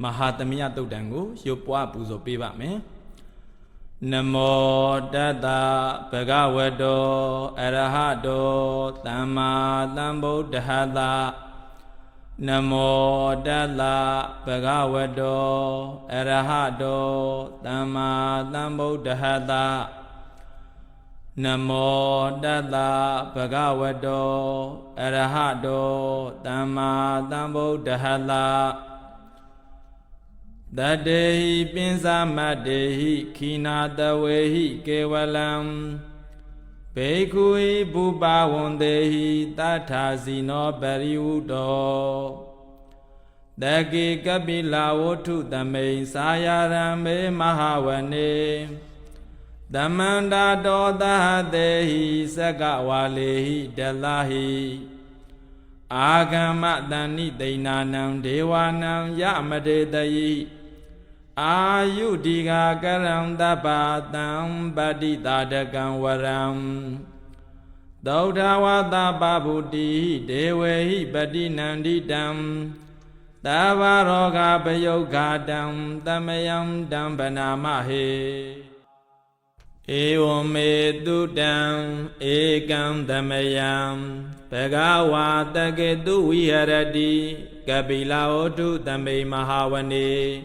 Mahatamiya Tudangu, Yopwa Puzo Piva me. Namo Tata Bhagavato Arahato Thamma Sambuddhassa. Namo Tata Bhagavato Arahato Thamma Sambuddhassa. Namo Tata Bhagavato Arahato Thamma Sambuddhassa. Dadehi Pinsamadehi Kinatawehi Kevalam Bhekhui Bhupavondehi Tathasino Parivuto Daki Kapila Votu Tame Sayarambe Mahavane Damanda Dodahadehi Sakawalehi Dalahi Agama Dani Dainanam Dewanam Yamadetayi Ayudiga Karam Dapatam Baditadakam Waram Daudawata Babuti Dewehi Badinandidam Davaroga Bayogadam Tamayam Dambanamahe Evome Dudam Ekam Tamayam Bhagavata Ketu Viharati Kapila Otu Tame Mahavane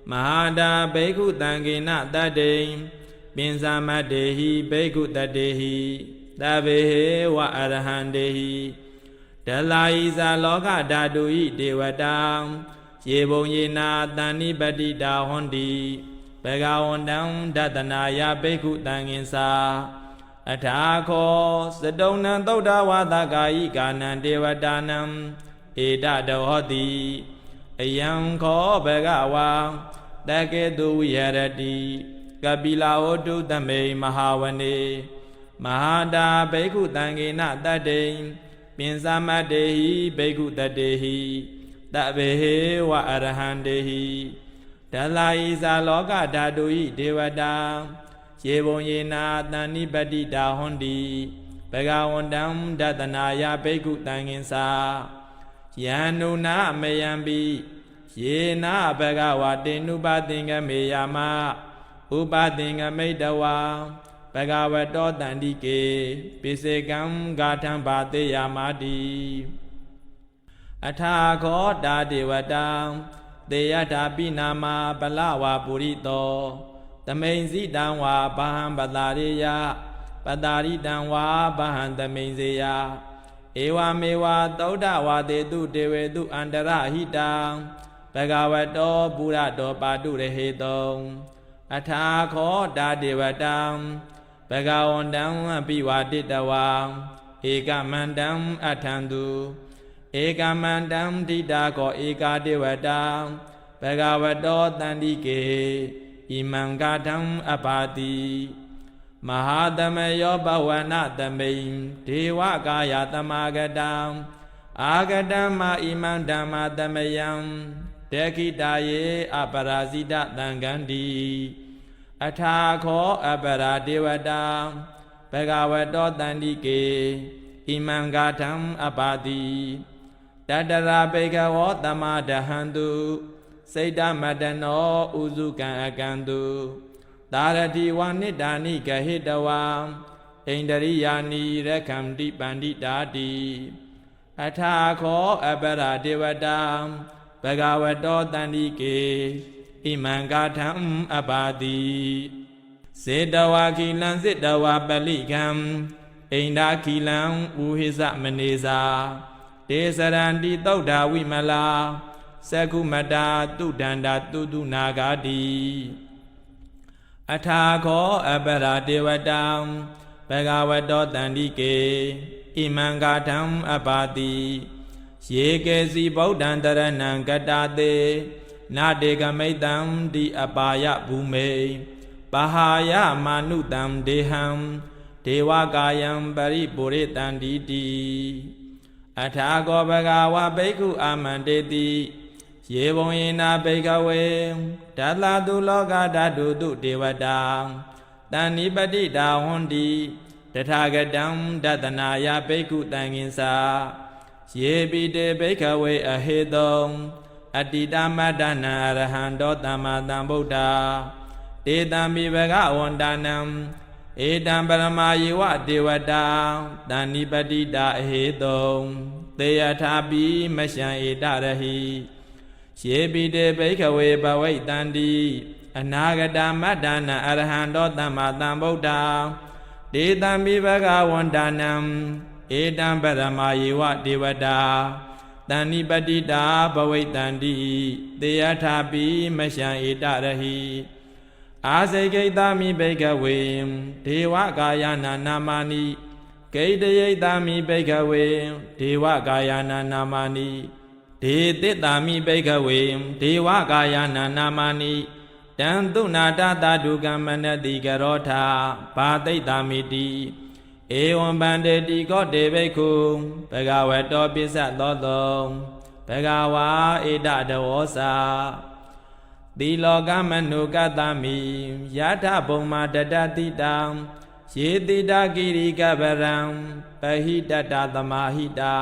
Mahada Bhekhu Tangena Tade Pinsamadehi Bhekhu Tadehi Tavehe Wa Arahandehi Dalaisa Loka Dadui Devata Yebonyena Tani Badita Hondi Bhagavandam Datanaya Bhekhu Tangensa Athako Sadonan Todawata Kai Kanan Devadanam Eda Dohoti Ayam Ko Bhagava Taketu Viharati Kapila Otu Tame Mahavane Mahada Bhekhu Tangena Tade Pinsamadehi Bhekhu Tadehi Tavehe Wa Arahandehi Dalaisa Loka Dadui Devada Yebonyena Tani Badita Hondi Bhagavandam Datanaya Bhekhu Tangensa Yanuna Mayambi Yena Bhagavate Nupatinga Meyama Upatinga Medawa Bhagavato Tandike Pisekam Gatam Bate Yamadi Athako Dadevadam Deyata Pinama Balawa Purito Tamainzi Danwa Baham Badariya Badari Danwa Bahan Tamainzeya Ewa Mewa Daudawa Dedu Devedu Andara Hita Bhagavato Burato Padu Rehetom Athako Dadevadam Bhagavandam Apiwaditawam Ekamandam Athandu Ekamandam Didako Eka Devadam Bhagavato Tandike Imangatam Apati Mahadamayo Bhawana Tamaim Dewa Kaya Tamagadam Agadama Imandama Tamayam Dekitaye Aparazita Tangandi Athako Apara Devadam Bhagavato Tandike Imangatam Apati Dadara Bhagavo Tamadahandu Seda Madano Uzukan Akandu Darati Wanidani Kahidawa Indariyani Rekam Di Banditati Athako Abara Devadam Bhagavato Tandike Imangatam Abadi Sedawa Kilan Sedawa Balikam Inda Kilan Uhisa Maneza Desarandi Tauda Wimala Sakumada Tudanda Tudu Nagadi Athako Abara Devadam Bhagavato Tandike Imangatam Abadi Yekesi Bodhantaranam Gatate Nadegamaitam Di Apaya Bhume Bahaya Manutam Deham Devakayam Paripuritam Diti Athako Bhagava Bhekhu Amandeti Yevonyena Bhekave Dadladu Loka Dadudu Devada Tanipati Dahondi Tathagatam Datanaya Bhekhu Tanginsa Yebide Bhekave Ahedam အတ္တိတမတ္တနံအရဟံတောသမ္မာသမ္ဗုဒ္ဓတေတံပိဘဂဝန္တနံဧတံပရမယေဝဒေဝတာတဏ္ဏိပတိတာအဟေတုံသေယထာပိမရှံဧတရဟိယေပိတေဘိခဝေဘဝိတန္တိအနာဂတမတ္တနံအရဟံတောသမ္မာသမ္ဗုဒ္ဓတေတံပိဘဂဝန္တနံဧတံပရမယေဝဒေဝတာတဏ္ဏိပတိတာဘဝိတန္တိသေယထာပိမရှံဧတရဟိအာစေကိတမိဘိကဝေဒေဝကာယနာနာမနိဂိတယိတမိဘိကဝေဒေဝကာယနာနာမနိဒေတိတမိဘိကဝေဒေဝကာယနာနာမနိတံတုနာတသတုကမ္မနတိကရောထာဘာတိတမိတိဧဝံဗန္တေတိကောတေဘိက္ခုဘဂဝတောပိစ္ဆသောတောဘဂဝါဧတတဝောစာသီလောကမနုကတမိယထဘုံမာတတတိတံယေတိတကိရိကပရံပဟိတတသမာဟိတာ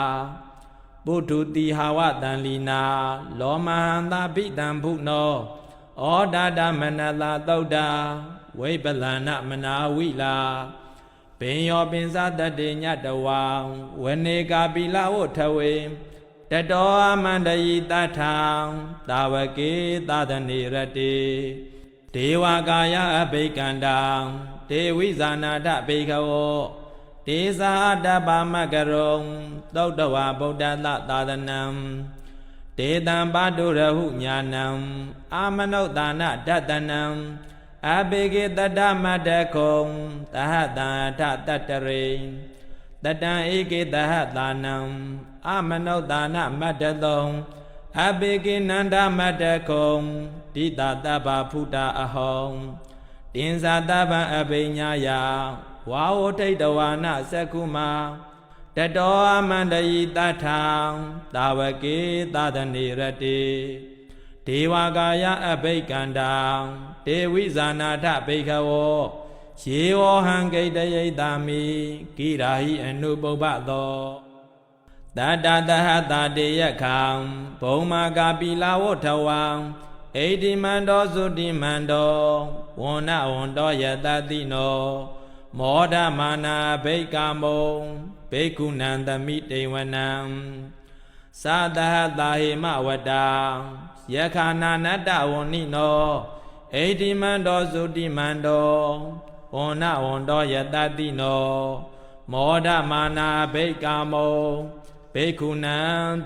ပုထုတိဟာဝတံလီနာလောမဟန္တာပိတံဘုနောဩဒါဒမနလာသုဒ္ဓဝိပလန္နမနာဝိလာပင်ယောပင်စတတေညတဝံဝနေကာပိလဝထဝေတတောအမန္တယိတထာသာဝကေသဒနေရတေဒေဝကာယအဘိကန္တံဒေဝိဇာနာထဘေခဝောဒေဇာတပမကရုံသုတ်တဝဗုဒ္ဓသသာသနံဒေတံပါတုရဟုညာနံအာမနုဿာနဒတနံအဘေကေတတမတ္တခုံသဟတံထတတရိတတံဧကေတဟတာနံအာမနုဿာနမတ္တသုံအဘေကေနန္ဒမတ္တခုံဒိတတဗ္ဗဖုတာအဟောတင်္ဇာတဗ္ဗအဘိညာယဝါဝထိတ်တဝါနသက္ကုမာတတောအမန္တယိတထာသာဝကေသဒနေရတေဒေဝကာယအဘိကန္တံဒေဝိဇာနာထဘိခဝောယေဝဟံဂိတယိတမိကိရာဟိအနုပုပ္ပသောတတတဟတတေယခံဘုံမာကာပိလာဝထဝံဣတိမန္တောသုတိမန္တောဝန္နဝန္တောယတတိနောမောဒမာနာဘိကာမုံဘိက္ခုနံသမိတေဝနံသာတဟတာဟိမဝတ္တာယခာနာနတ္တဝဏိနောဣတိမန္တောသုတိမန္တောဝန္နဝန္တောယတတိနောမောဒမာနာဘိကာမုံဘိက္ခုနံ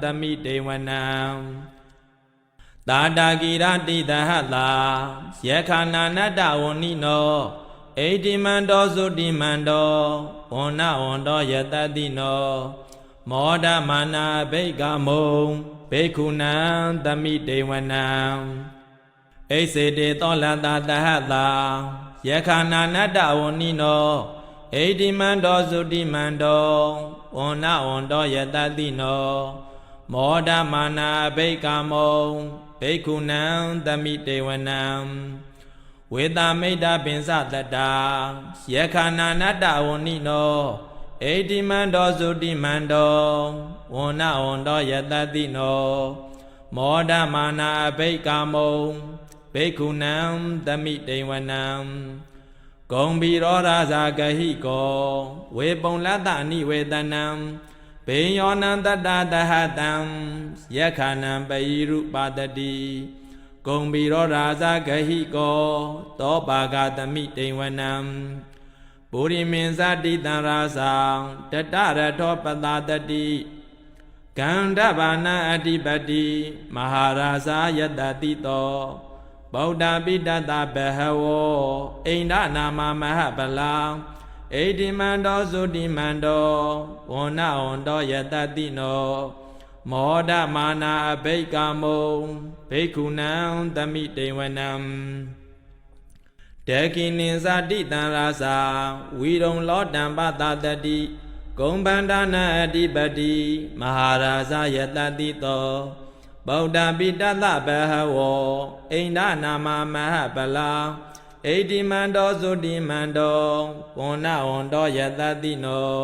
သမိတေဝနံတာတာကိရတိတဟတာယခာနာနတ္တဝဏိနောဣတိမန္တောသုတိမန္တောဝန္နဝန္တောယတတိနောမောဒမာနာဘိကာမုံဘိက္ခုနံသမိတေဝနံဣစေတေသောလတတဟတာယခာနာနတ္တဝဏိနောဣတိမန္တောသုတိမန္တောဝန္နဝန္တောယတတိနောမောဒမာနာဘိကာမုံဘိက္ခုနံသမိတေဝနံဝေတမိတ်တာပင်စတတာယခာနာနတ္တဝဏိနောဣတိမန္တောသုတိမန္တောဝန္နဝန္တောယတတိနောမောဒမာနာဘိကာမုံဘိက္ခုနံသမိတေဝနံဂုံဘီရောရာဇာဂဟိကောဝေပုံလတ္တနိဝေတနံဘေယောနံတတ္တတဟတံယခာနံပယိရုပါတတိဂုံဘီရောရာဇာဂဟိကောသောပါဂသမိတေဝနံပုရိမင်္စတိတံရာဇာတတရထောပတာတတိကန္ဓဘာနာအဓိပတိမဟာရာဇာယတတိတောဗုဒ္ဓပိတတဘဟဝောဣန္ဒနာမမဟပလံဣတိမန္တောသုတိမန္တောဝန္နဝန္တောယတတိနောမောဒမာနာအဘိကာမုံဘိက္ခုနံသမိတေဝနံတေကိနိဇာတိတံရာဇာဝီရုံလောတံပတတတိဂုံဗန္ဒနာအဓိပတိမဟာရာဇာယတတိတောဗုဒ္ဓပိတတဘဟဝောဣန္ဒနာမမဟပလံဣတိမန္တောသုတိမန္တောဝန္နဝန္တောယတတိနော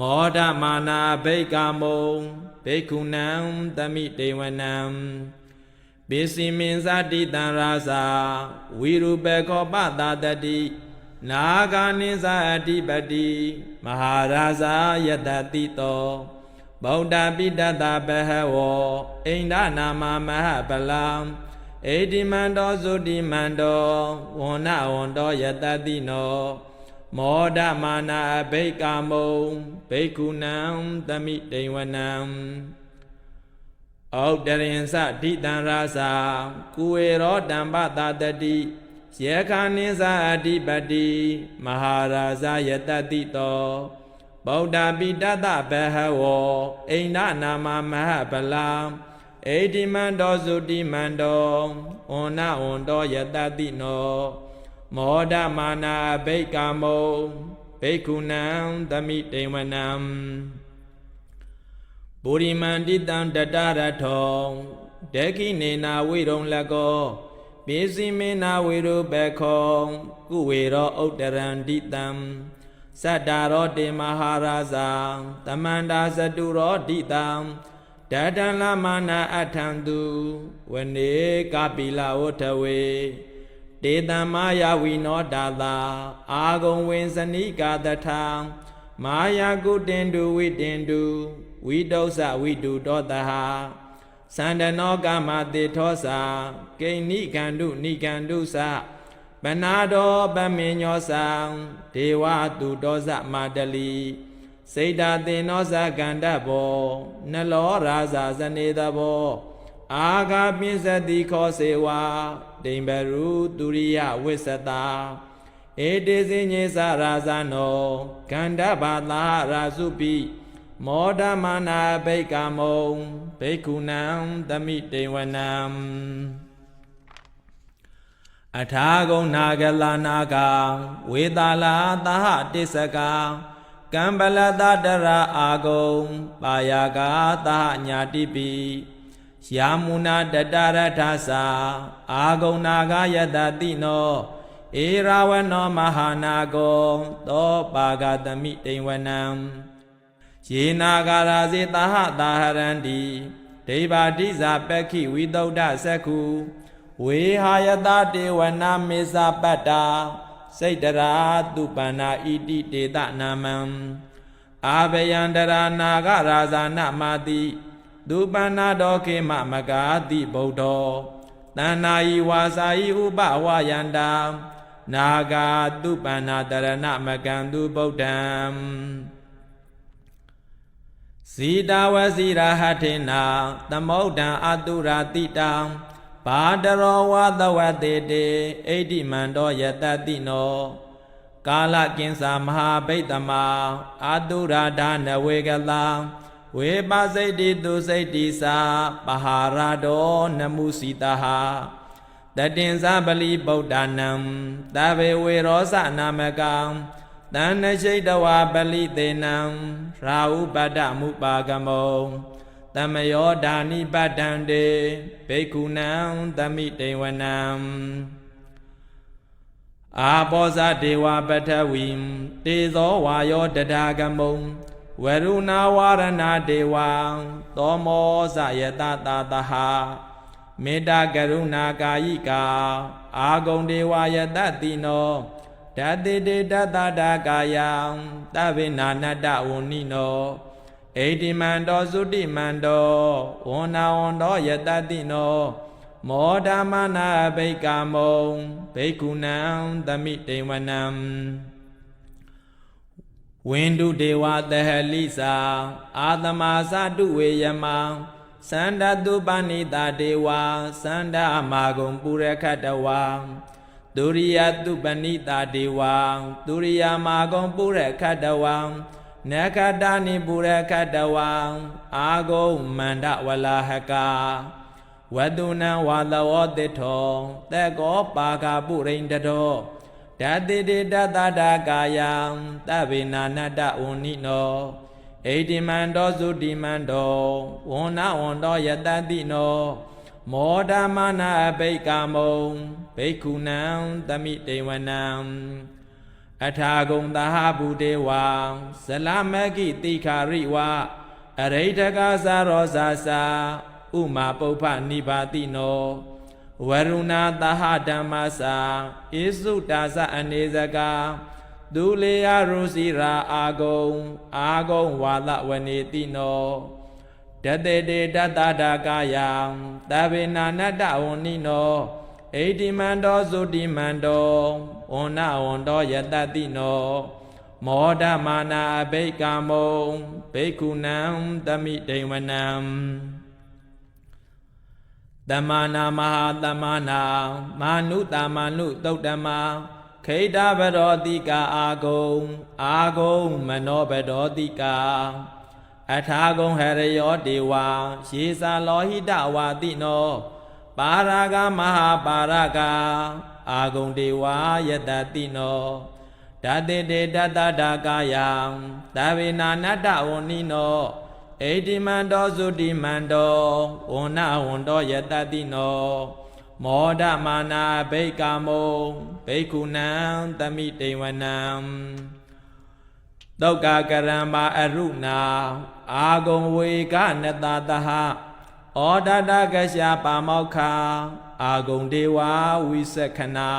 မောဒမာနာဘိကာမုံဘိက္ခုနံသမိတေဝနံ ပိစီမင်္စတိတံရာဇာဝိရုပေခောပတာတတိနာဂာနိသအတိပတိမဟာရာဇာယတတိတောဗုဒ္ဓပိတတဘဟဝောအိန္ဒနာမမဟပလံဧတိမန္တောသုတိမန္တောဝန္နဝန္တောယတတိနောမောဒမာနာအဘိကာမုံဘိက္ခုနံသမိတေဝနံဩတရင်စတိတံရာဇာကုဝေရောတံပတာတတိယေခာနိသအတိပတိမဟာရာဇယတတိတောဗုဒ္ဓပိတတဘဟဝောအိန္ဒနာမမဟပလံဧတိမန္တောသုတိမန္တောဝန္နဝန္တောယတတိနောမောဒမာနာဘိက္ကာမုံဘိက္ခုနံသမိတေဝနံပုရိမန္တိတံတတရထောဒေခိနေနာဝိရုံလကောပိစီမေနာဝိရုပေခောကုဝေရောဥတ္တရန္တိတံသတ္တာရောတေမဟာရာဇာတမန္တာသတုရောတိတံဒတံလမနာအထံတုဝနေကပိလဝထဝေတေတံမာယဝိနောဒါသာအာဂုံဝိဇနိကာတထာမာယာကုတင်တုဝိတင်တုဝိတုစဝိတုတောတဟသန္တနောကမတေထောစာကိဏိကန္တုနိကန္တုသပနာတောပမေညောသံဒေဝတုတောဇမာတလီစေတသေနောဇကန္တဘောနလောရာဇာဇနေတဘောအာဂါပိစတိခောစေဝဒိံဘရုတုရိယဝိသတာဧတေဇိညေသရာဇနောကန္တဘာသာရာစုပိမောဒမာနာဘိက္ကာမုံဘိက္ခုနံသမိတေဝနံအထာဂုံနာဂလနာကဝေတာလာသဟတိစ္စကကံပလတတရာအာဂုံပါယာကသဟညာတိပိယာမုနာတတရထသာအာဂုံနာဂယတတိနောဧရာဝနောမဟာနာကောသောပါဂသမိတေဝနံယေနာဂာရာဇေသဟတာဟရန္တိဒိဗ္ဗတိဇာပက္ခိဝိသုဒ္ဓသက္ခုဝေဟာယတတေဝနာမေဇပတ္တာစိတ်တရာတုပန္နာဣတိတေတနာမံအာဘယန္တရာနာဂရာဇာနမာတိတုပန္နာဒောခေမမဂာတိဗုဒ္ဓောတဏ္ဍာယီဝါစာယီဥပဝယန္တာနာဂာတုပန္နာတရဏမကံတုဗုဒ္ဓံဇီတာဝစီရဟထေနာသမုဒ္ဒံအတုရာတိတံဘာတရောဝသဝတေတေဣတိမန္တောယတတိနောကာလကင်္စာမဟာဗိတ္တမအတုရာဒနဝေကလာဝေပစိတ်တိသူစိတ်တိသာပဟာရတောနမုစီတဟတတင်္စပလိဗုဒ္ဓနံသဗ္ဗေဝေရောစနာမကံတဏ္ဏရှိတဝပလိသေနံရာဟုပတ္တမုပါကမောတမယောဒာနိပတ္တံတေဘိက္ခုနံသမိတေဝနံအာဘောဇဒေဝပထဝီတေဇောဝါယောတဒါကမုံဝရုဏဝရဏဒေဝံသောမောဇယတတာတဟမေတ္တာကရုဏာကာယိကာအာဂုံဒေဝယတတိနောဓာတိတေတတတာကာယံသဗ္ဗေနာနတ္တဝဏိနောဣတိမန္တောသုတိမန္တောဝန္နာဝန္တောယတတိနောမောဒမနာဘိက္ကာမုံဘိက္ခုနံသမိတေဝနံဝိန္ဒုဒေဝသဟလိစာအာသမာသတုဝေယမံသန္တတုပဏိတာဒေဝသန္တမာဂုံပုရခတဝံဒုရိယတုပဏိတာဒေဝံဒုရိယမာဂုံပုရခတဝံနခတနိပုရခတဝံအာဂုံမန္တဝလာဟကာဝတုနံဝါသဝတိထောတေကောပါကပုရိန္ဒတောဓာတိတေတတတာကာယံသဗ္ဗေနာနတ္တဝဏိနောဣတိမန္တောသုတိမန္တောဝန္နဝန္တောယတတိနောမောဒမနာဘိက္ကာမုံဘိက္ခုနံသမိတေဝနံအထာဂုံသဟဗုဒေဝံဇလမကိတိခာရိဝအရိဋ္ဌကသရောဇာစာ ဥမာပုပ္ပနိဗ္ဗာတိနောဝရုဏသဟဓမ္မစာဣစုတာသအနေစကာဒုလေယရုစီရာအာဂုံဝါဒဝနေတိနောတတေတေတတတာကာယံသဗ္ဗေနာနတ္တဝဏိနောဣတိမန္တောသုတိမန္တောဝဏဝန္တောယတတိနောမောဒမာနာအဘိကာမုံဘိက္ခုနံသမိဒိဝနံတမနာမဟာတမနာမာနုတမနုသုတ်တမခိတဗရောတိကာအာဂုံမနောဗရောတိကာအထာဂုံဟရယောဒေဝယေစာလောဟိတဝါတိနောပါရာဂမဟာပါရဂအာဂုံဒေဝယတတိနောဓာတေတေတတတာကာယံသဗ္ဗေနာနတ္တဝဏိနောဣတိမန္တောသုတိမန္တောဝဏဝန္တောယတတိနောမောဒမာနာဘိက္ကာမုံဘိက္ခုနံသမိတေဝနံတောကကရမ္မာအရုဏာအာဂုံဝေကနတတဟဩဒတကရှာပါမောက္ခအာဂုံဒေဝဝိသခနာ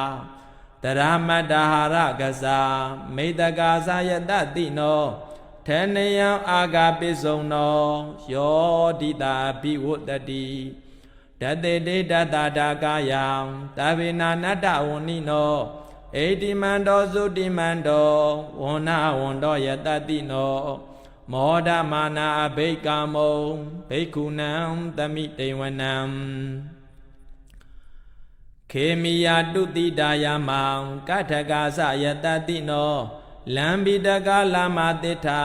တရမတ္တဟာရကစားမိတကာသယတတိနောထေနယံအာဂပိစုံနောယောဒိတာဘိဝတ္တိတတေတေတတတာကာယံသဗ္ဗေနာနတ္တဝဏိနောဣတိမန္တောသုတိမန္တောဝဏဝန္တောယတတိနောမောဒမာနာအဘိကာမုံဘိက္ခုနံသမိတေဝနံခေမိယာတုတိတာယမံကထကာသယတတိနောလံဘိတကလာမတိထံ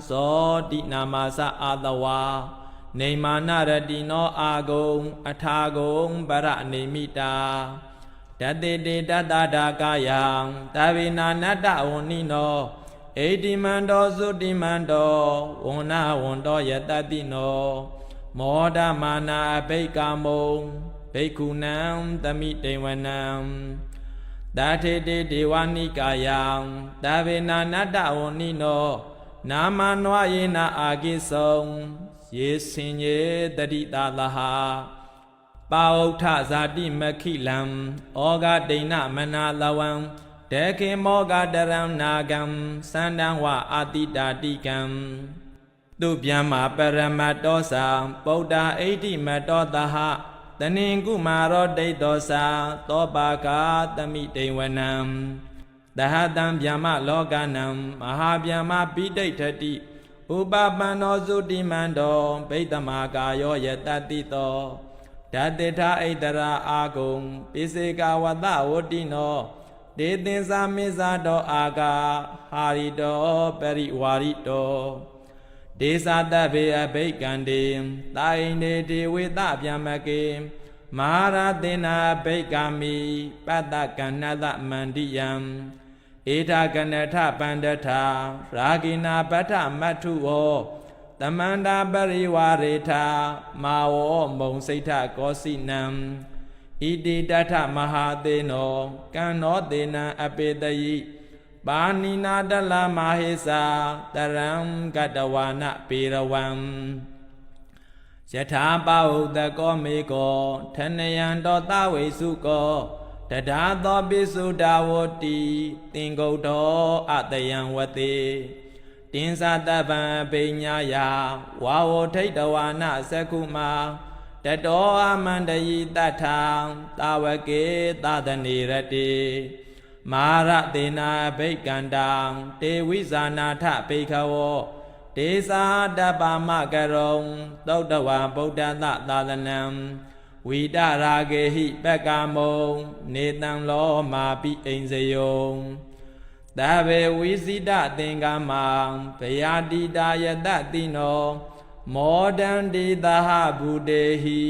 ဇောတိနာမသအာတဝါနေမာနရတိနောအာဂုံအထာဂုံပရနေမိတာတတေတေတတတာကာယံသဗ္ဗေနာနတ္တဝဏိနောဣတိမန္တောသုတိမန္တောဝဏဝန္တောယတတိနောမောဒမာနာအဘိက္ကာမုံဘိက္ခုနံသမိတေဝနံတာထေတေဒေဝနိကာယံသဗ္ဗေနာနတ္တဝဏိနောနာမနွာယေနအာကိသောယေစင်ယေတတိတာလဟာပါဥထဇာတိမခိလံဩဃဒိဏမနာလဝံတေခေမောဂတရံနာဂံသန္တံဝအာတိတာတိကံသူဗျမ္မာပရမတ္တောသံဗုဒ္ဓဣတိမတ္တောတဟတနင်္ကုမာရောဒိဋ္ဌောသသောပါကာသမိတေဝနံတဟတံဗျမ္မလောကနံမဟာဗျမ္မာပိဋိဋ္ဌတိဥပပန္နောသုတိမန္တောဘိတ္တမကာယောယတတိတောဓာတေထဣတရာအာဂုံပိစေကဝတဝတိနောဒေသင်္စာမေဇာတောအာဂါဟာရိတောပရိဝါရိတောဒေသတဗ္ဗေအဘိကံတေတာယိနေဒေဝေတဗျမကေမဟာရသေနာဘိကာမိပတ္တကဏ္ဍသမန္တိယံဧထာကနထပန္ဒထရာဂိနာပဋ္ဌမတ္ထုဝောတမန္တာပရိဝါရေထမာဝောမုံစိဋ္ဌကောစိနံဣတိတထမဟာသေနောကံနောသေနံအပေတယိပါဏိနာတလမဟေသာတရံကတဝါနပေရဝံယထာပဟုတကောမေကောထနယံတောတဝိစုကောတဒါသောပိစုဒဝတိသင်္ကုတ်တောအတယံဝတိတင်္စတပံပိညာယဝါဝထိတ်တဝါနသက္ခုမာတတောအမန္တယိတထံတာဝကေသဒနေရတိမာရသေနာဘိက္ကန္တံတေဝိဇာနာထဘိခဝောဒေသာတပမကရုံသုတ်တဝါဗုဒ္ဓသသာသနံဝိတရာဂေဟိပက္ကမုံနေတံလောမာပိအိဉ္စယုံသဗ္ဗေဝိစိတသင်္ကမံဗယာတိတာယတတိနောမောဒန္တိသဟဗုတေဟိ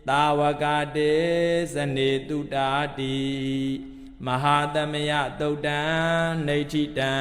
တာဝကတေဇနေတုတာတိမဟာသမယတုတ်တံနေဋ္ဌိတံ